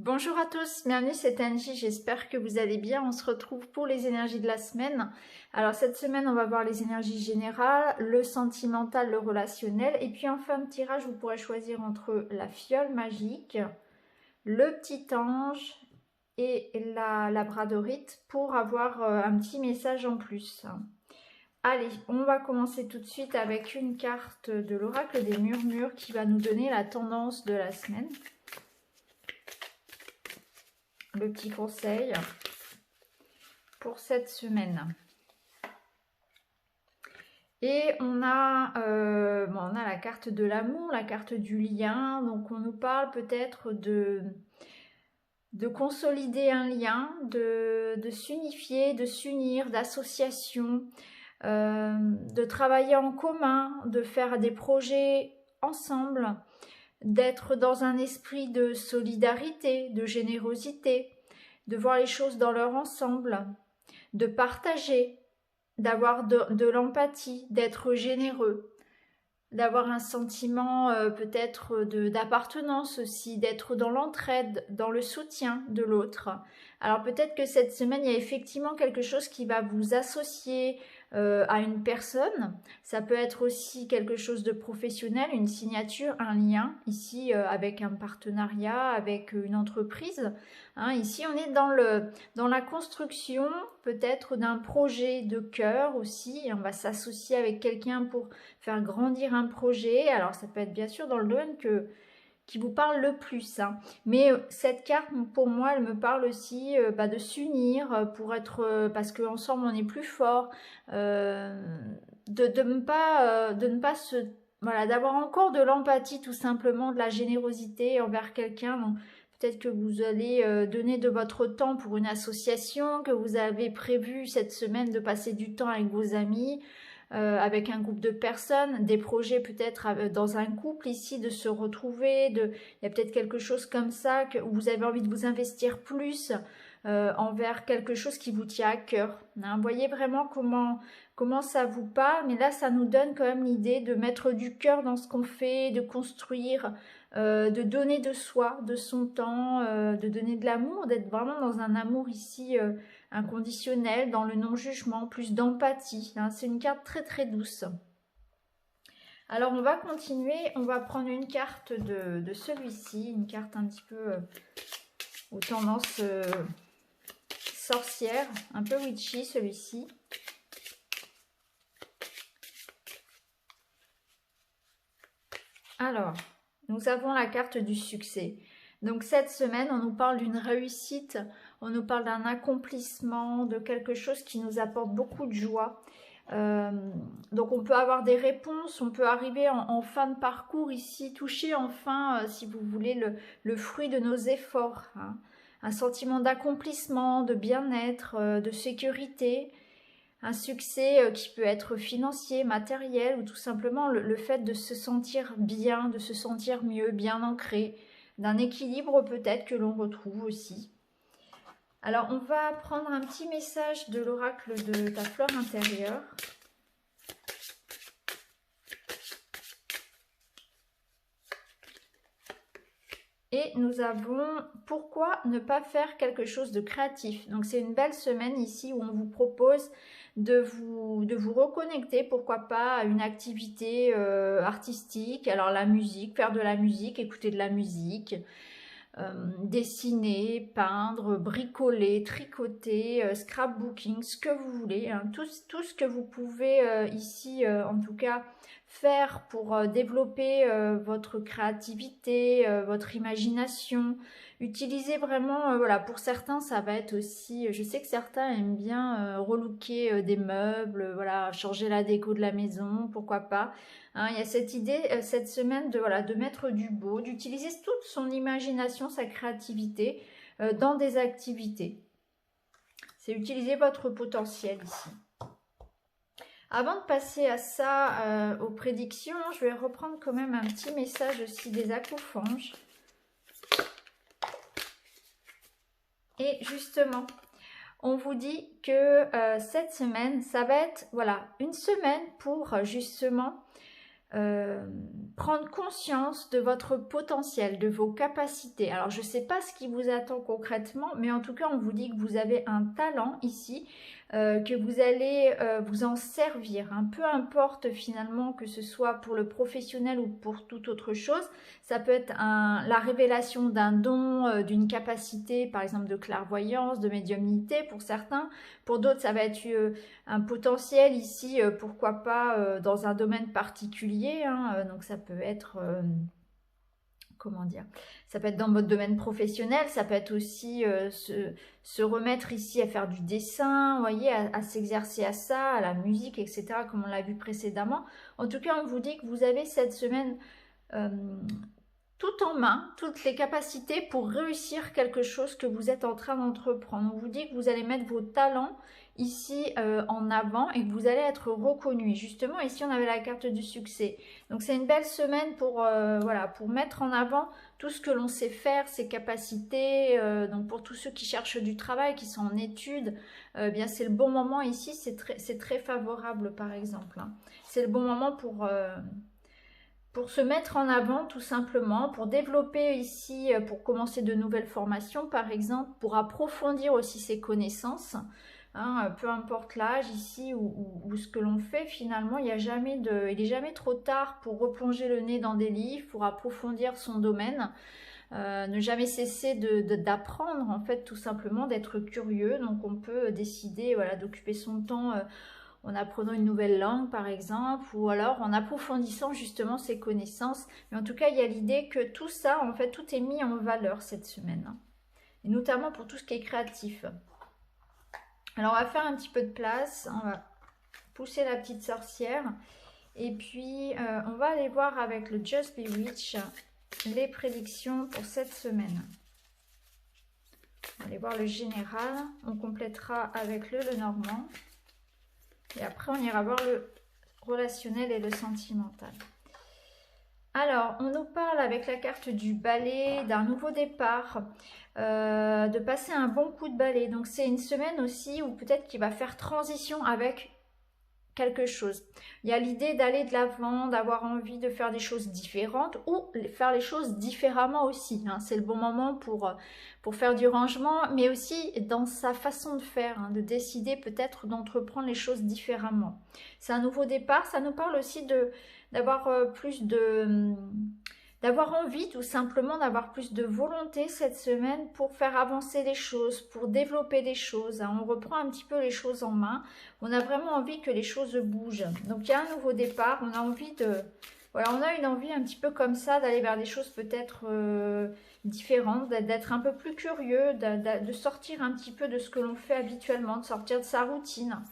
Bonjour à tous, bienvenue, c'est Angie, j'espère que vous allez bien. On se retrouve pour les énergies de la semaine. Alors cette semaine, on va voir les énergies générales, le sentimental, le relationnel. Et puis en fin de tirage, vous pourrez choisir entre la fiole magique, le petit ange et la labradorite pour avoir un petit message en plus. Allez, on va commencer tout de suite avec une carte de l'oracle des murmures qui va nous donner la tendance de la semaine. Le petit conseil pour cette semaine. Et on a la carte de l'amour, la carte du lien. Donc on nous parle peut-être de consolider un lien, de s'unifier, de s'unir, d'association, de travailler en commun, de faire des projets ensemble, d'être dans un esprit de solidarité, de générosité, de voir les choses dans leur ensemble, de partager, d'avoir de l'empathie, d'être généreux, d'avoir un sentiment peut-être d'appartenance aussi, d'être dans l'entraide, dans le soutien de l'autre. Alors peut-être que cette semaine, il y a effectivement quelque chose qui va vous associer à une personne. Ça peut être aussi quelque chose de professionnel, une signature, un lien, ici avec un partenariat, avec une entreprise. Hein, ici, on est dans la construction peut-être d'un projet de cœur aussi. On va s'associer avec quelqu'un pour faire grandir un projet. Alors, ça peut être bien sûr dans le domaine qui vous parle le plus. Hein. Mais cette carte, pour moi, elle me parle aussi de s'unir pour être... parce qu'ensemble, on est plus fort. De ne pas se... Voilà, d'avoir encore de l'empathie, tout simplement, de la générosité envers quelqu'un. Donc, peut-être que vous allez donner de votre temps pour une association, que vous avez prévu cette semaine de passer du temps avec vos amis, avec un groupe de personnes, des projets peut-être dans un couple ici, de se retrouver, il y a peut-être quelque chose comme ça, où vous avez envie de vous investir plus envers quelque chose qui vous tient à cœur. Hein, voyez vraiment comment ça vous parle, mais là ça nous donne quand même l'idée de mettre du cœur dans ce qu'on fait, de construire, de donner de soi, de son temps, de donner de l'amour, d'être vraiment dans un amour ici inconditionnel, dans le non-jugement, plus d'empathie. Hein. C'est une carte très très douce. Alors on va continuer, on va prendre une carte de celui-ci, une carte un petit peu aux tendances sorcières, un peu witchy celui-ci. Alors, nous avons la carte du succès. Donc cette semaine, on nous parle d'une réussite, on nous parle d'un accomplissement, de quelque chose qui nous apporte beaucoup de joie. Donc on peut avoir des réponses, on peut arriver en fin de parcours ici, toucher enfin, si vous voulez, le fruit de nos efforts. Hein. Un sentiment d'accomplissement, de bien-être, de sécurité. Un succès qui peut être financier, matériel ou tout simplement le fait de se sentir bien, de se sentir mieux, bien ancré, d'un équilibre peut-être que l'on retrouve aussi. Alors on va prendre un petit message de l'oracle de ta fleur intérieure. Et nous avons pourquoi ne pas faire quelque chose de créatif. Donc c'est une belle semaine ici où on vous propose de vous reconnecter, pourquoi pas, à une activité artistique. Alors la musique, faire de la musique, écouter de la musique, dessiner, peindre, bricoler, tricoter, scrapbooking, ce que vous voulez. Hein. Tout ce que vous pouvez ici, en tout cas, faire pour développer votre créativité, votre imagination. Utilisez vraiment, voilà, pour certains ça va être aussi, je sais que certains aiment bien relooker des meubles, voilà, changer la déco de la maison, pourquoi pas. Hein, il y a cette idée, cette semaine, de mettre du beau, d'utiliser toute son imagination, sa créativité dans des activités. C'est utiliser votre potentiel ici. Avant de passer à ça, aux prédictions, je vais reprendre quand même un petit message aussi des acoufanges. Et justement, on vous dit que cette semaine, ça va être, voilà, une semaine pour justement prendre conscience de votre potentiel, de vos capacités. Alors, je ne sais pas ce qui vous attend concrètement, mais en tout cas, on vous dit que vous avez un talent ici, que vous allez vous en servir. Hein. Peu importe finalement que ce soit pour le professionnel ou pour toute autre chose. Ça peut être la révélation d'un don, d'une capacité, par exemple de clairvoyance, de médiumnité pour certains. Pour d'autres, ça va être un potentiel ici, pourquoi pas dans un domaine particulier. Hein. Donc ça peut être... comment dire, ça peut être dans votre domaine professionnel, ça peut être aussi se remettre ici à faire du dessin, vous voyez, à s'exercer à ça, à la musique, etc., comme on l'a vu précédemment. En tout cas, on vous dit que vous avez cette semaine tout en main, toutes les capacités pour réussir quelque chose que vous êtes en train d'entreprendre. On vous dit que vous allez mettre vos talents ici en avant et que vous allez être reconnu. Justement, ici, on avait la carte du succès. Donc, c'est une belle semaine pour, voilà, pour mettre en avant tout ce que l'on sait faire, ses capacités. Donc, pour tous ceux qui cherchent du travail, qui sont en études, bien, c'est le bon moment ici. C'est très favorable, par exemple. Hein. C'est le bon moment pour se mettre en avant tout simplement, pour développer ici, pour commencer de nouvelles formations par exemple, pour approfondir aussi ses connaissances, hein, peu importe l'âge ici ou ce que l'on fait finalement, il n'est jamais trop tard pour replonger le nez dans des livres, pour approfondir son domaine, ne jamais cesser d'apprendre en fait tout simplement, d'être curieux, donc on peut décider voilà, d'occuper son temps en apprenant une nouvelle langue par exemple, ou alors en approfondissant justement ses connaissances. Mais en tout cas, il y a l'idée que tout ça, en fait, tout est mis en valeur cette semaine. Hein. Et notamment pour tout ce qui est créatif. Alors, on va faire un petit peu de place. On va pousser la petite sorcière. Et puis, on va aller voir avec le Just Be Rich les prédictions pour cette semaine. On va aller voir le général. On complétera avec le Lenormand. Et après, on ira voir le relationnel et le sentimental. Alors, on nous parle avec la carte du balai, d'un nouveau départ, de passer un bon coup de balai. Donc, c'est une semaine aussi où peut-être qu'il va faire transition avec quelque chose. Il y a l'idée d'aller de l'avant, d'avoir envie de faire des choses différentes ou faire les choses différemment aussi. Hein. C'est le bon moment pour faire du rangement, mais aussi dans sa façon de faire, hein, de décider peut-être d'entreprendre les choses différemment. C'est un nouveau départ, ça nous parle aussi d'avoir d'avoir envie tout simplement, d'avoir plus de volonté cette semaine pour faire avancer les choses, pour développer des choses. Hein. On reprend un petit peu les choses en main. On a vraiment envie que les choses bougent. Donc il y a un nouveau départ. On a envie voilà, on a une envie un petit peu comme ça d'aller vers des choses peut-être différentes, d'être un peu plus curieux, de sortir un petit peu de ce que l'on fait habituellement, de sortir de sa routine.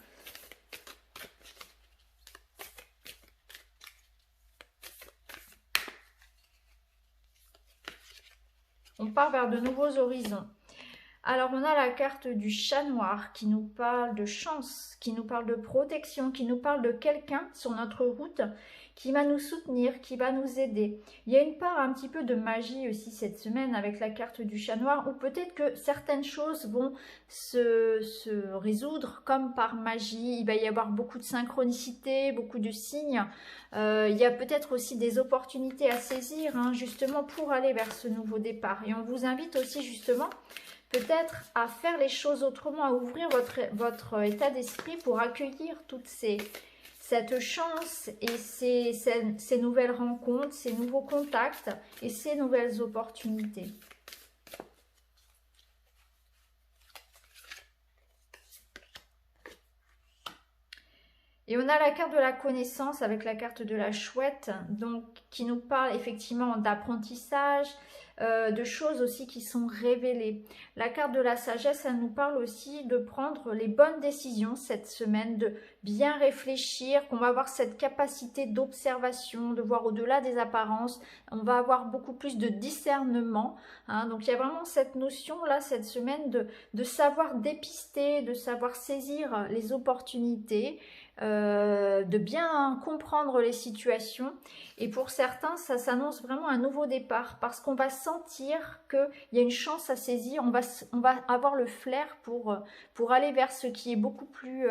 On part vers de nouveaux horizons. Alors, on a la carte du chat noir qui nous parle de chance, qui nous parle de protection, qui nous parle de quelqu'un sur notre route qui va nous soutenir, qui va nous aider. Il y a une part un petit peu de magie aussi cette semaine avec la carte du chat noir, où peut-être que certaines choses vont se résoudre comme par magie. Il va y avoir beaucoup de synchronicité, beaucoup de signes. Il y a peut-être aussi des opportunités à saisir, hein, justement pour aller vers ce nouveau départ. Et on vous invite aussi justement peut-être à faire les choses autrement, à ouvrir votre état d'esprit pour accueillir cette chance et ces nouvelles rencontres, ces nouveaux contacts et ces nouvelles opportunités. Et on a la carte de la connaissance avec la carte de la chouette, donc qui nous parle effectivement d'apprentissage, de choses aussi qui sont révélées. La carte de la sagesse, elle nous parle aussi de prendre les bonnes décisions cette semaine, de bien réfléchir, qu'on va avoir cette capacité d'observation, de voir au-delà des apparences. On va avoir beaucoup plus de discernement. Hein, donc il y a vraiment cette notion là cette semaine de savoir dépister, de savoir saisir les opportunités. De bien comprendre les situations, et pour certains ça s'annonce vraiment un nouveau départ parce qu'on va sentir qu'il y a une chance à saisir, on va avoir le flair pour aller vers ce qui est beaucoup plus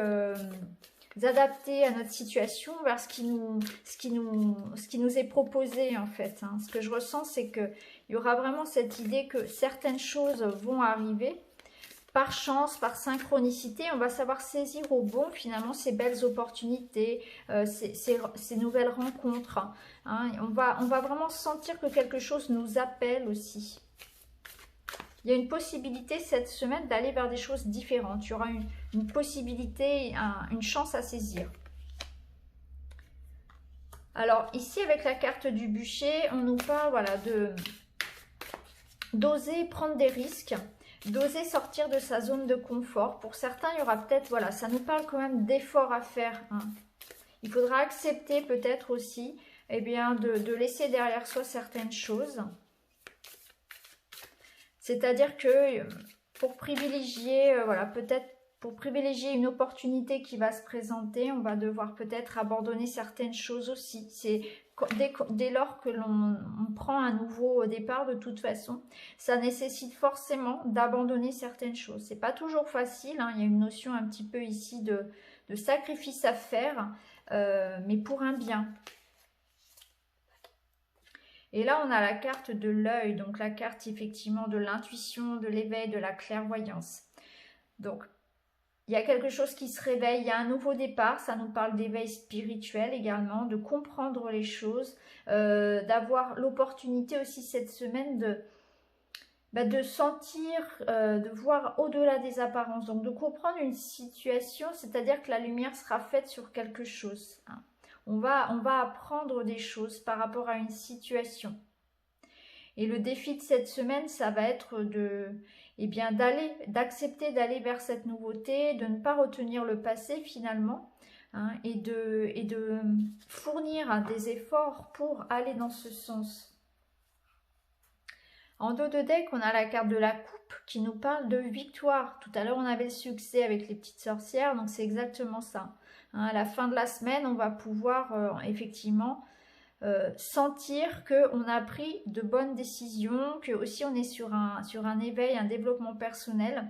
adapter à notre situation vers ce qui nous est proposé en fait. Hein. Ce que je ressens, c'est qu'il y aura vraiment cette idée que certaines choses vont arriver par chance, par synchronicité. On va savoir saisir au bon finalement ces belles opportunités, ces nouvelles rencontres. Hein. On va vraiment sentir que quelque chose nous appelle aussi. Il y a une possibilité cette semaine d'aller vers des choses différentes. Il y aura une possibilité, une chance à saisir. Alors ici avec la carte du bûcher, on nous parle voilà, d'oser prendre des risques, d'oser sortir de sa zone de confort. Pour certains, il y aura peut-être, voilà, ça nous parle quand même d'efforts à faire. Hein. Il faudra accepter peut-être aussi eh bien, de laisser derrière soi certaines choses. C'est-à-dire que pour privilégier, voilà, peut-être pour privilégier une opportunité qui va se présenter, on va devoir peut-être abandonner certaines choses aussi. C'est dès lors que l'on prend un nouveau départ, de toute façon, ça nécessite forcément d'abandonner certaines choses. C'est pas toujours facile, hein, il y a une notion un petit peu ici de sacrifice à faire, mais pour un bien. Et là, on a la carte de l'œil, donc la carte effectivement de l'intuition, de l'éveil, de la clairvoyance. Donc, il y a quelque chose qui se réveille, il y a un nouveau départ, ça nous parle d'éveil spirituel également, de comprendre les choses, d'avoir l'opportunité aussi cette semaine de sentir, de voir au-delà des apparences, donc de comprendre une situation, c'est-à-dire que la lumière sera faite sur quelque chose, hein. On va apprendre des choses par rapport à une situation. Et le défi de cette semaine, ça va être d'accepter d'aller vers cette nouveauté, de ne pas retenir le passé finalement, hein, et de fournir des efforts pour aller dans ce sens. En dos de deck, on a la carte de la coupe qui nous parle de victoire. Tout à l'heure, on avait le succès avec les petites sorcières, donc c'est exactement ça. Hein, à la fin de la semaine, on va pouvoir effectivement sentir qu'on a pris de bonnes décisions, que aussi on est sur un éveil, un développement personnel.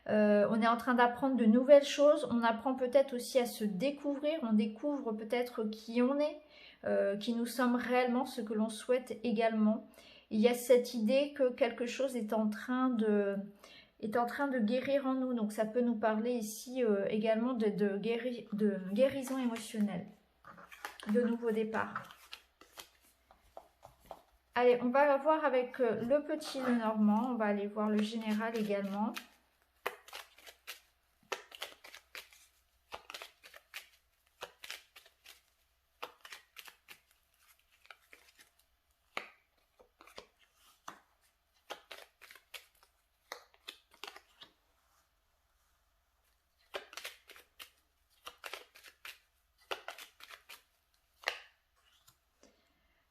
On est en train d'apprendre de nouvelles choses, on apprend peut-être aussi à se découvrir, on découvre peut-être qui on est, qui nous sommes réellement, ce que l'on souhaite également. Il y a cette idée que quelque chose est en train de guérir en nous. Donc ça peut nous parler ici également de guérison émotionnelle, de nouveau départ. Allez, on va voir avec le petit Lenormand, on va aller voir le général également.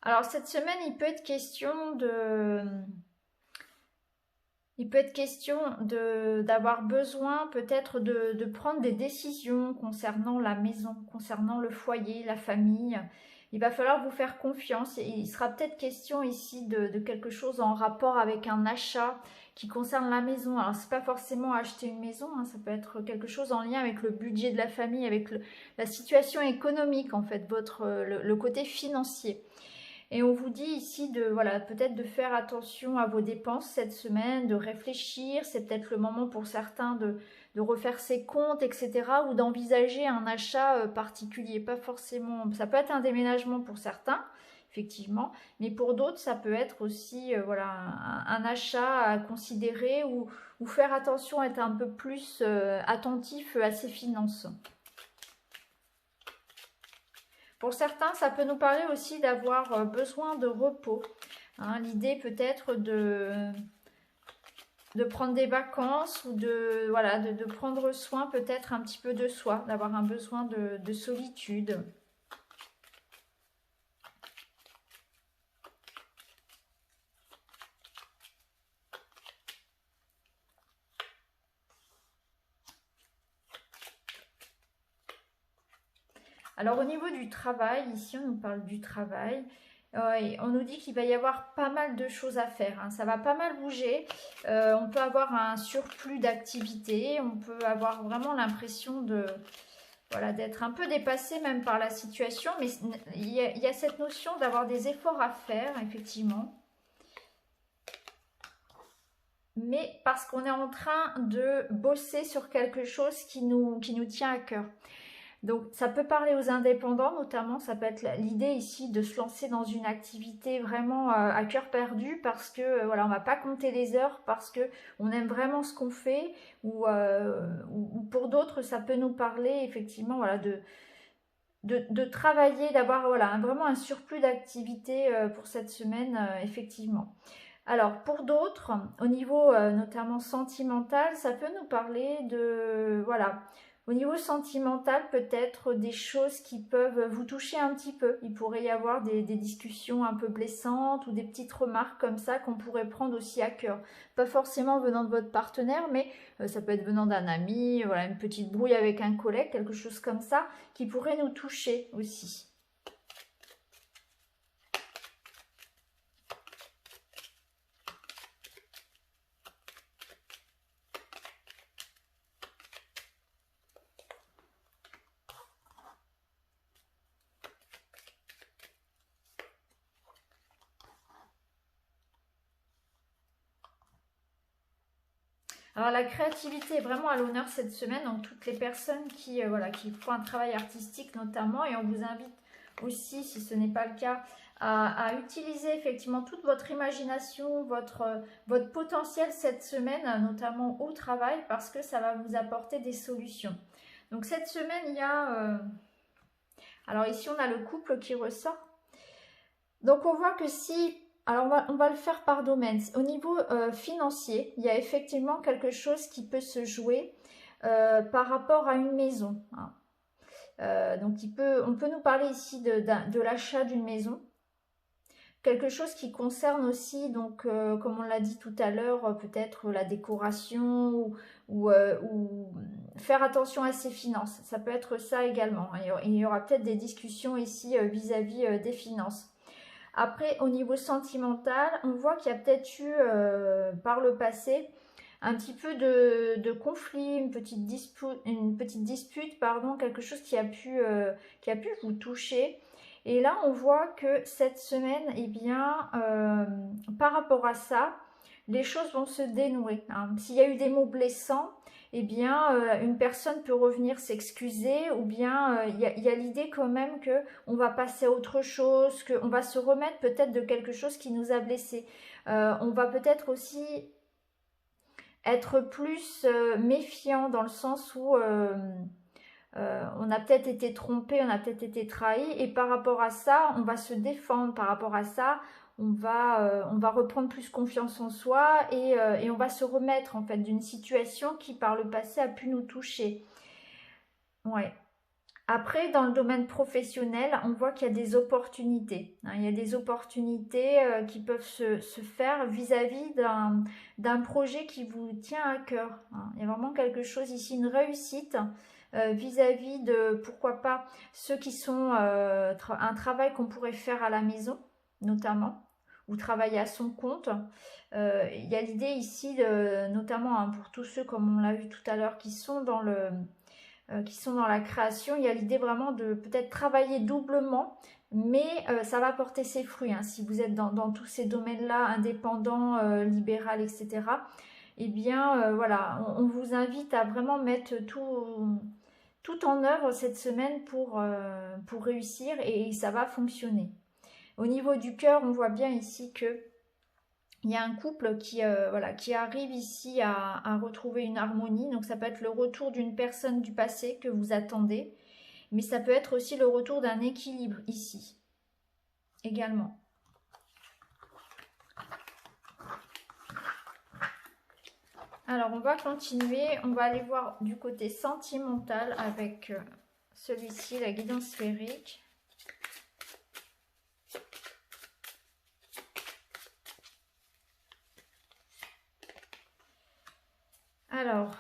Alors cette semaine, il peut être question d'avoir besoin peut-être de prendre des décisions concernant la maison, concernant le foyer, la famille. Il va falloir vous faire confiance. Et il sera peut-être question ici de quelque chose en rapport avec un achat qui concerne la maison. Alors c'est pas forcément acheter une maison, hein, ça peut être quelque chose en lien avec le budget de la famille, avec la situation économique en fait, le côté financier. Et on vous dit ici peut-être de faire attention à vos dépenses cette semaine, de réfléchir. C'est peut-être le moment pour certains de refaire ses comptes, etc. Ou d'envisager un achat particulier. Pas forcément, ça peut être un déménagement pour certains, effectivement. Mais pour d'autres, ça peut être aussi un achat à considérer ou faire attention, être un peu plus attentif à ses finances. Pour certains, ça peut nous parler aussi d'avoir besoin de repos. Hein, l'idée peut-être de prendre des vacances ou de prendre soin peut-être un petit peu de soi, d'avoir un besoin de solitude. Alors au niveau du travail, ici on nous parle du travail, on nous dit qu'il va y avoir pas mal de choses à faire, hein. Ça va pas mal bouger, on peut avoir un surplus d'activité, on peut avoir vraiment l'impression voilà, d'être un peu dépassé même par la situation, mais il y a cette notion d'avoir des efforts à faire, effectivement. Mais parce qu'on est en train de bosser sur quelque chose qui nous tient à cœur. Donc ça peut parler aux indépendants notamment, ça peut être l'idée ici de se lancer dans une activité vraiment à cœur perdu parce que voilà, on va pas compter les heures parce que on aime vraiment ce qu'on fait ou pour d'autres ça peut nous parler effectivement voilà de travailler, d'avoir voilà vraiment un surplus d'activité pour cette semaine effectivement. Alors pour d'autres, au niveau notamment sentimental, ça peut nous parler de voilà. Au niveau sentimental, peut-être des choses qui peuvent vous toucher un petit peu. Il pourrait y avoir des discussions un peu blessantes ou des petites remarques comme ça qu'on pourrait prendre aussi à cœur. Pas forcément venant de votre partenaire, mais ça peut être venant d'un ami, voilà, une petite brouille avec un collègue, quelque chose comme ça, qui pourrait nous toucher aussi. Alors la créativité est vraiment à l'honneur cette semaine, donc toutes les personnes qui, voilà, qui font un travail artistique notamment, et on vous invite aussi, si ce n'est pas le cas, à utiliser effectivement toute votre imagination, votre potentiel cette semaine, notamment au travail, parce que ça va vous apporter des solutions. Donc cette semaine, il y a... alors ici, on a le couple qui ressort. Donc on voit que si... Alors on va le faire par domaine. Au niveau financier, il y a effectivement quelque chose qui peut se jouer par rapport à une maison. Hein. Donc on peut nous parler ici de l'achat d'une maison. Quelque chose qui concerne aussi, donc comme on l'a dit tout à l'heure, peut-être la décoration ou faire attention à ses finances. Ça peut être ça également. Il y aura peut-être des discussions ici vis-à-vis des finances. Après, au niveau sentimental, on voit qu'il y a peut-être eu par le passé un petit peu de conflit, une petite dispute, pardon, quelque chose qui a pu vous toucher. Et là, on voit que cette semaine, eh bien, par rapport à ça, les choses vont se dénouer. Hein. S'il y a eu des mots blessants, eh bien, une personne peut revenir s'excuser, ou bien il y a l'idée quand même que on va passer à autre chose, qu'on va se remettre peut-être de quelque chose qui nous a blessés. On va peut-être aussi être plus méfiant dans le sens où on a peut-être été trompé, on a peut-être été trahi, et par rapport à ça, on va se défendre. Par rapport à ça, on va reprendre plus confiance en soi et on va se remettre en fait d'une situation qui par le passé a pu nous toucher. Ouais. Après, dans le domaine professionnel, on voit qu'il y a des opportunités. Hein. Il y a des opportunités qui peuvent se faire vis-à-vis d'un projet qui vous tient à cœur. Hein. Il y a vraiment quelque chose ici, une réussite vis-à-vis de, pourquoi pas, ceux qui sont un travail qu'on pourrait faire à la maison, notamment, ou travailler à son compte. Il y a l'idée ici, notamment hein, pour tous ceux, comme on l'a vu tout à l'heure, qui sont dans la création, il y a l'idée vraiment de peut-être travailler doublement, mais ça va porter ses fruits. Hein. Si vous êtes dans tous ces domaines-là, indépendant, libéral, etc., eh bien, voilà, on vous invite à vraiment mettre tout en œuvre cette semaine pour réussir et ça va fonctionner. Au niveau du cœur, on voit bien ici que il y a un couple qui arrive ici à retrouver une harmonie. Donc ça peut être le retour d'une personne du passé que vous attendez, mais ça peut être aussi le retour d'un équilibre ici également. Alors on va continuer, on va aller voir du côté sentimental avec celui-ci, la guidance sphérique. Alors,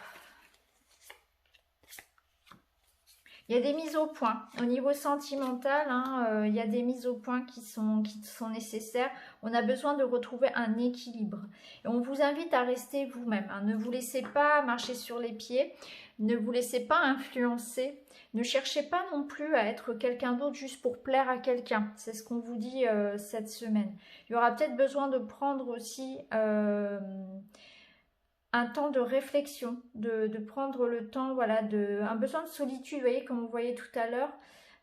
Il y a des mises au point. Au niveau sentimental, hein, il y a des mises au point qui sont nécessaires. On a besoin de retrouver un équilibre. Et on vous invite à rester vous-même. Hein. Ne vous laissez pas marcher sur les pieds. Ne vous laissez pas influencer. Ne cherchez pas non plus à être quelqu'un d'autre juste pour plaire à quelqu'un. C'est ce qu'on vous dit cette semaine. Il y aura peut-être besoin de prendre aussi un temps de réflexion, de prendre le temps, voilà, un besoin de solitude, vous voyez, comme vous voyez tout à l'heure,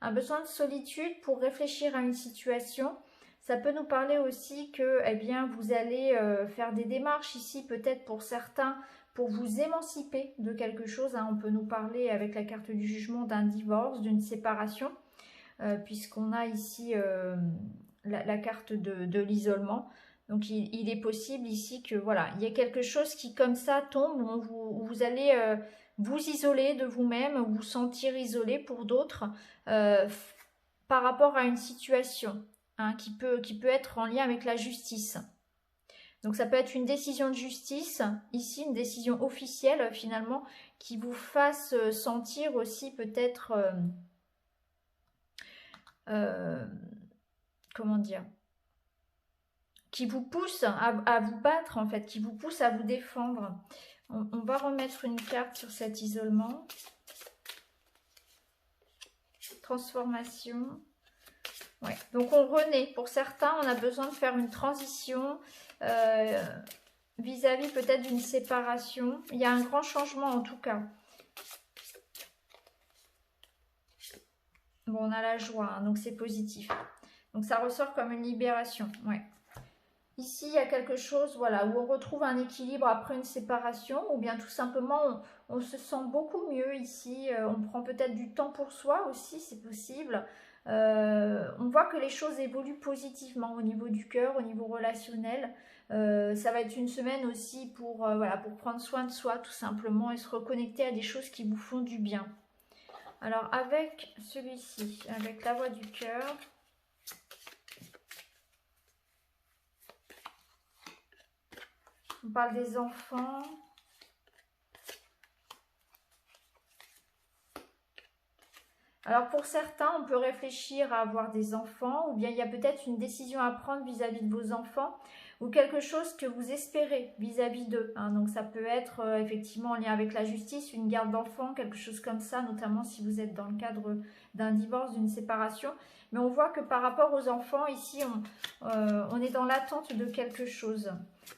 un besoin de solitude pour réfléchir à une situation. Ça peut nous parler aussi que, eh bien, vous allez faire des démarches ici, peut-être pour certains, pour vous émanciper de quelque chose. Hein. On peut nous parler avec la carte du jugement d'un divorce, d'une séparation, puisqu'on a ici la carte de l'isolement. Donc il est possible ici que voilà, il y ait quelque chose qui comme ça tombe, où vous allez vous isoler de vous-même, vous sentir isolé pour d'autres par rapport à une situation hein, qui peut être en lien avec la justice. Donc ça peut être une décision de justice, ici une décision officielle finalement, qui vous fasse sentir aussi peut-être, comment dire, qui vous pousse à vous battre en fait, qui vous pousse à vous défendre. On va remettre une carte sur cet isolement. Transformation. Ouais. Donc on renaît. Pour certains, on a besoin de faire une transition vis-à-vis peut-être d'une séparation. Il y a un grand changement en tout cas. Bon, on a la joie, hein, donc c'est positif. Donc ça ressort comme une libération. Ouais. Ici, il y a quelque chose voilà, où on retrouve un équilibre après une séparation, ou bien tout simplement, on se sent beaucoup mieux ici. On prend peut-être du temps pour soi aussi, c'est possible. On voit que les choses évoluent positivement au niveau du cœur, au niveau relationnel. Ça va être une semaine aussi pour, voilà, pour prendre soin de soi, tout simplement, et se reconnecter à des choses qui vous font du bien. Alors, avec celui-ci, avec la voix du cœur... On parle des enfants. Alors pour certains, on peut réfléchir à avoir des enfants, ou bien il y a peut-être une décision à prendre vis-à-vis de vos enfants, ou quelque chose que vous espérez vis-à-vis d'eux. Hein. Donc ça peut être effectivement en lien avec la justice, une garde d'enfants, quelque chose comme ça, notamment si vous êtes dans le cadre d'un divorce, d'une séparation. Mais on voit que par rapport aux enfants, ici, on est dans l'attente de quelque chose.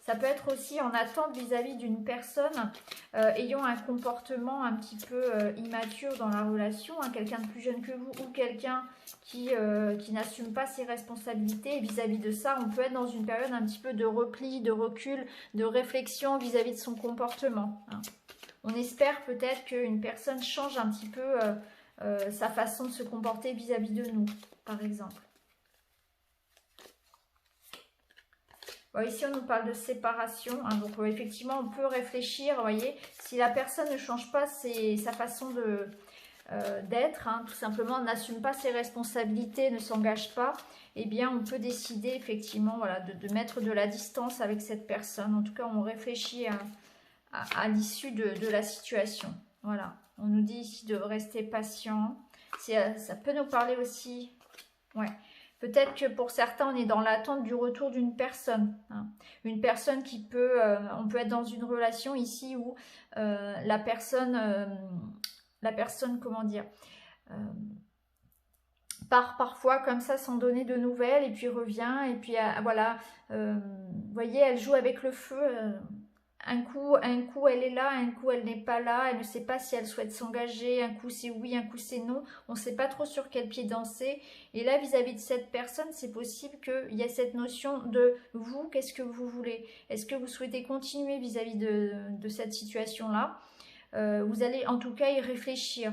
Ça peut être aussi en attente vis-à-vis d'une personne ayant un comportement un petit peu immature dans la relation, hein, quelqu'un de plus jeune que vous ou quelqu'un qui n'assume pas ses responsabilités. Et vis-à-vis de ça, on peut être dans une période un petit peu de repli, de recul, de réflexion vis-à-vis de son comportement. Hein. On espère peut-être qu'une personne change un petit peu sa façon de se comporter vis-à-vis de nous, par exemple. Bon, ici, on nous parle de séparation. Hein, donc, effectivement, on peut réfléchir, vous voyez, si la personne ne change pas sa façon d'être, hein, tout simplement, n'assume pas ses responsabilités, ne s'engage pas, eh bien, on peut décider, effectivement, voilà, de mettre de la distance avec cette personne. En tout cas, on réfléchit à l'issue de la situation. Voilà. On nous dit ici de rester patient. Ça peut nous parler aussi... Ouais. Peut-être que pour certains, on est dans l'attente du retour d'une personne. Hein. Une personne qui peut... on peut être dans une relation ici où la personne, comment dire, part parfois comme ça sans donner de nouvelles et puis revient. Et puis voilà, vous voyez, elle joue avec le feu. Un coup, elle est là, un coup, elle n'est pas là. Elle ne sait pas si elle souhaite s'engager. Un coup, c'est oui, un coup, c'est non. On ne sait pas trop sur quel pied danser. Et là, vis-à-vis de cette personne, c'est possible qu'il y ait cette notion de vous, qu'est-ce que vous voulez? Est-ce que vous souhaitez continuer vis-à-vis de cette situation-là? Vous allez en tout cas y réfléchir.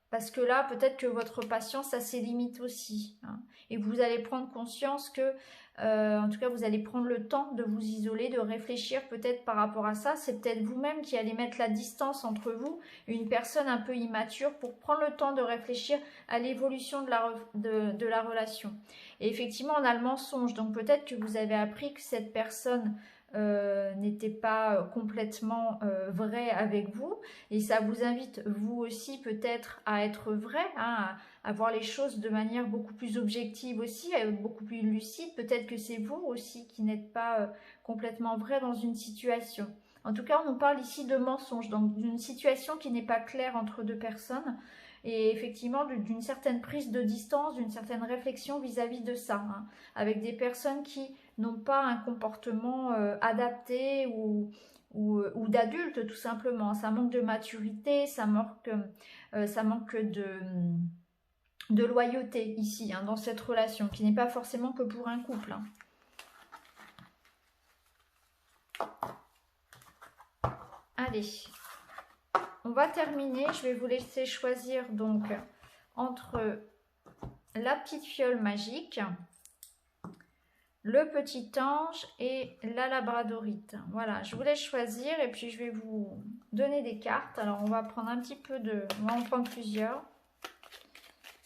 Parce que là, peut-être que votre patience a ses limites aussi. Hein. Et vous allez prendre conscience que, en tout cas, vous allez prendre le temps de vous isoler, de réfléchir peut-être par rapport à ça. C'est peut-être vous-même qui allez mettre la distance entre vous et une personne un peu immature pour prendre le temps de réfléchir à l'évolution de la relation. Et effectivement, on a le mensonge. Donc peut-être que vous avez appris que cette personne n'était pas complètement vrai avec vous, et ça vous invite vous aussi peut-être à être vrai, hein, à voir les choses de manière beaucoup plus objective aussi, beaucoup plus lucide. Peut-être que c'est vous aussi qui n'êtes pas complètement vrai dans une situation. En tout cas, on nous parle ici de mensonge, donc d'une situation qui n'est pas claire entre deux personnes, et effectivement d'une certaine prise de distance, d'une certaine réflexion vis-à-vis de ça, hein, avec des personnes qui n'ont pas un comportement adapté ou d'adulte tout simplement. Ça manque de maturité, ça manque de loyauté ici, hein, dans cette relation, qui n'est pas forcément que pour un couple. Hein. Allez, on va terminer. Je vais vous laisser choisir donc entre la petite fiole magique, le petit ange et la labradorite. Voilà, je vous laisse choisir et puis je vais vous donner des cartes. Alors, on va prendre un petit peu de... On va en prendre plusieurs.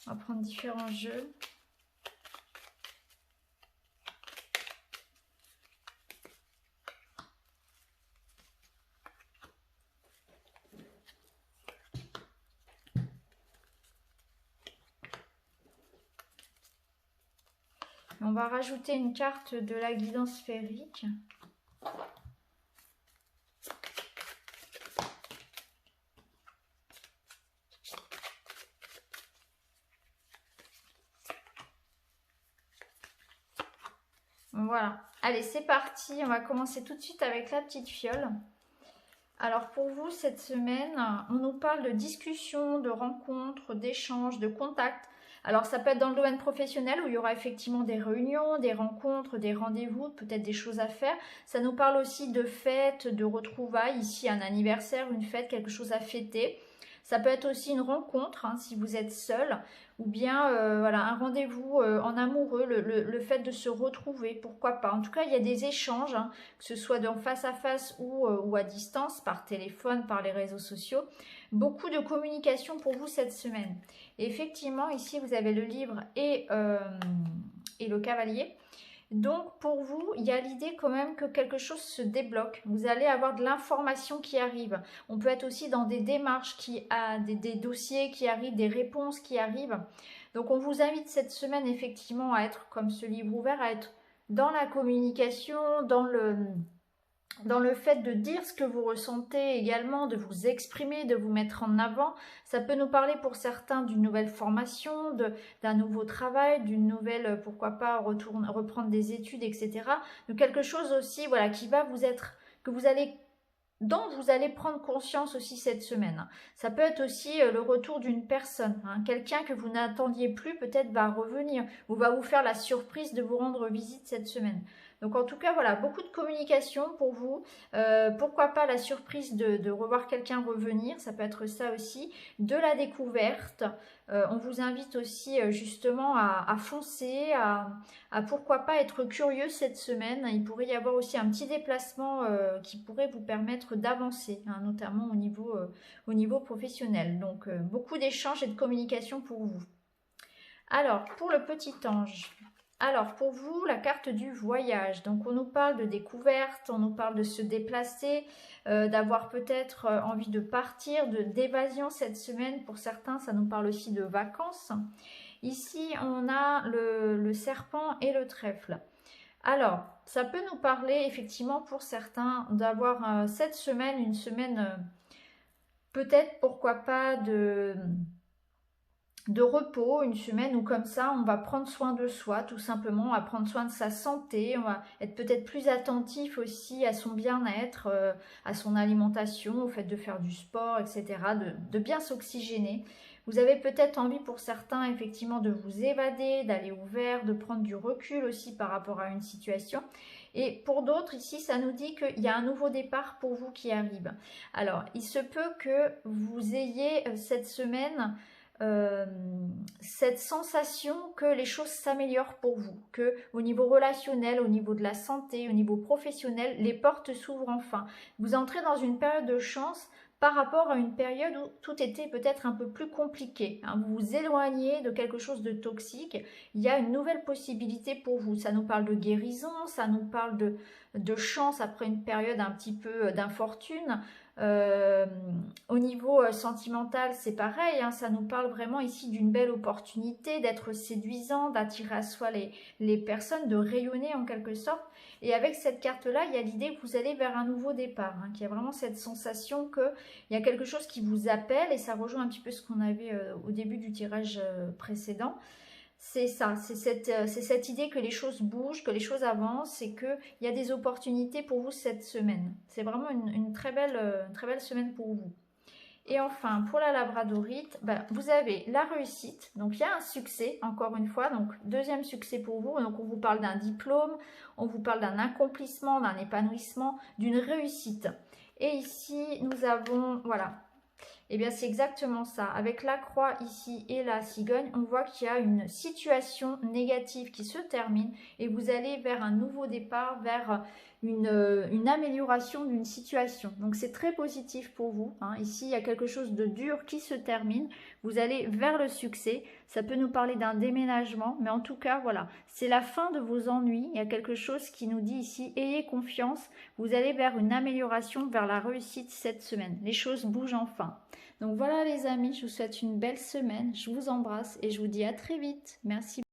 On va prendre différents jeux. On va rajouter une carte de la guidance sphérique. Voilà. Allez, c'est parti. On va commencer tout de suite avec la petite fiole. Alors pour vous, cette semaine, on nous parle de discussions, de rencontres, d'échanges, de contacts. Alors ça peut être dans le domaine professionnel où il y aura effectivement des réunions, des rencontres, des rendez-vous, peut-être des choses à faire. Ça nous parle aussi de fêtes, de retrouvailles, ici un anniversaire, une fête, quelque chose à fêter. Ça peut être aussi une rencontre, hein, si vous êtes seul, ou bien voilà, un rendez-vous en amoureux, le fait de se retrouver, pourquoi pas. En tout cas, il y a des échanges, hein, que ce soit en face à face ou à distance, par téléphone, par les réseaux sociaux. Beaucoup de communication pour vous cette semaine. Et effectivement, ici, vous avez le livre et le cavalier. Donc, pour vous, il y a l'idée quand même que quelque chose se débloque. Vous allez avoir de l'information qui arrive. On peut être aussi dans des démarches, des dossiers qui arrivent, des réponses qui arrivent. Donc, on vous invite cette semaine, effectivement, à être, comme ce livre ouvert, à être dans la communication, dans le fait de dire ce que vous ressentez également, de vous exprimer, de vous mettre en avant. Ça peut nous parler pour certains d'une nouvelle formation, d'un nouveau travail, d'une nouvelle, pourquoi pas, reprendre des études, etc. De quelque chose aussi, voilà, qui va vous être, dont vous allez prendre conscience aussi cette semaine. Ça peut être aussi le retour d'une personne, hein. Quelqu'un que vous n'attendiez plus peut-être va revenir ou va vous faire la surprise de vous rendre visite cette semaine. Donc en tout cas, voilà, beaucoup de communication pour vous. Pourquoi pas la surprise de revoir quelqu'un revenir, ça peut être ça aussi. De la découverte. On vous invite aussi justement à foncer, à pourquoi pas être curieux cette semaine. Il pourrait y avoir aussi un petit déplacement qui pourrait vous permettre d'avancer, hein, notamment au niveau professionnel. Donc beaucoup d'échanges et de communication pour vous. Alors, pour le petit ange... Alors, pour vous, la carte du voyage. Donc, on nous parle de découverte, on nous parle de se déplacer, d'avoir peut-être envie de partir, d'évasion cette semaine. Pour certains, ça nous parle aussi de vacances. Ici, on a le serpent et le trèfle. Alors, ça peut nous parler effectivement pour certains d'avoir cette semaine, une semaine peut-être, pourquoi pas, de repos, une semaine où comme ça on va prendre soin de soi tout simplement, on va prendre soin de sa santé, on va être peut-être plus attentif aussi à son bien-être, à son alimentation, au fait de faire du sport, etc., de bien s'oxygéner. Vous avez peut-être envie pour certains effectivement de vous évader, d'aller au vert, de prendre du recul aussi par rapport à une situation. Et pour d'autres, ici, ça nous dit qu'il y a un nouveau départ pour vous qui arrive. Alors, il se peut que vous ayez cette semaine cette sensation que les choses s'améliorent pour vous, que au niveau relationnel, au niveau de la santé, au niveau professionnel, les portes s'ouvrent enfin. Vous entrez dans une période de chance par rapport à une période où tout était peut-être un peu plus compliqué. Hein. Vous vous éloignez de quelque chose de toxique. Il y a une nouvelle possibilité pour vous. Ça nous parle de guérison, ça nous parle de chance après une période un petit peu d'infortune. Au niveau sentimental, c'est pareil. Hein. Ça nous parle vraiment ici d'une belle opportunité, d'être séduisant, d'attirer à soi les personnes, de rayonner en quelque sorte. Et avec cette carte-là, il y a l'idée que vous allez vers un nouveau départ, hein, qu'il y a vraiment cette sensation qu'il y a quelque chose qui vous appelle, et ça rejoint un petit peu ce qu'on avait au début du tirage précédent. C'est ça, c'est cette idée que les choses bougent, que les choses avancent et qu'il y a des opportunités pour vous cette semaine. C'est vraiment une très belle semaine pour vous. Et enfin, pour la labradorite, ben, vous avez la réussite. Donc, il y a un succès, encore une fois. Donc, deuxième succès pour vous. Donc, on vous parle d'un diplôme, on vous parle d'un accomplissement, d'un épanouissement, d'une réussite. Et ici, nous avons, voilà. Eh bien, c'est exactement ça. Avec la croix ici et la cigogne, on voit qu'il y a une situation négative qui se termine et vous allez vers un nouveau départ, vers une amélioration d'une situation. Donc, c'est très positif pour vous. Hein. Ici, il y a quelque chose de dur qui se termine. Vous allez vers le succès. Ça peut nous parler d'un déménagement, mais en tout cas, voilà, c'est la fin de vos ennuis. Il y a quelque chose qui nous dit ici, ayez confiance. Vous allez vers une amélioration, vers la réussite cette semaine. Les choses bougent enfin. Donc voilà les amis, je vous souhaite une belle semaine, je vous embrasse et je vous dis à très vite. Merci.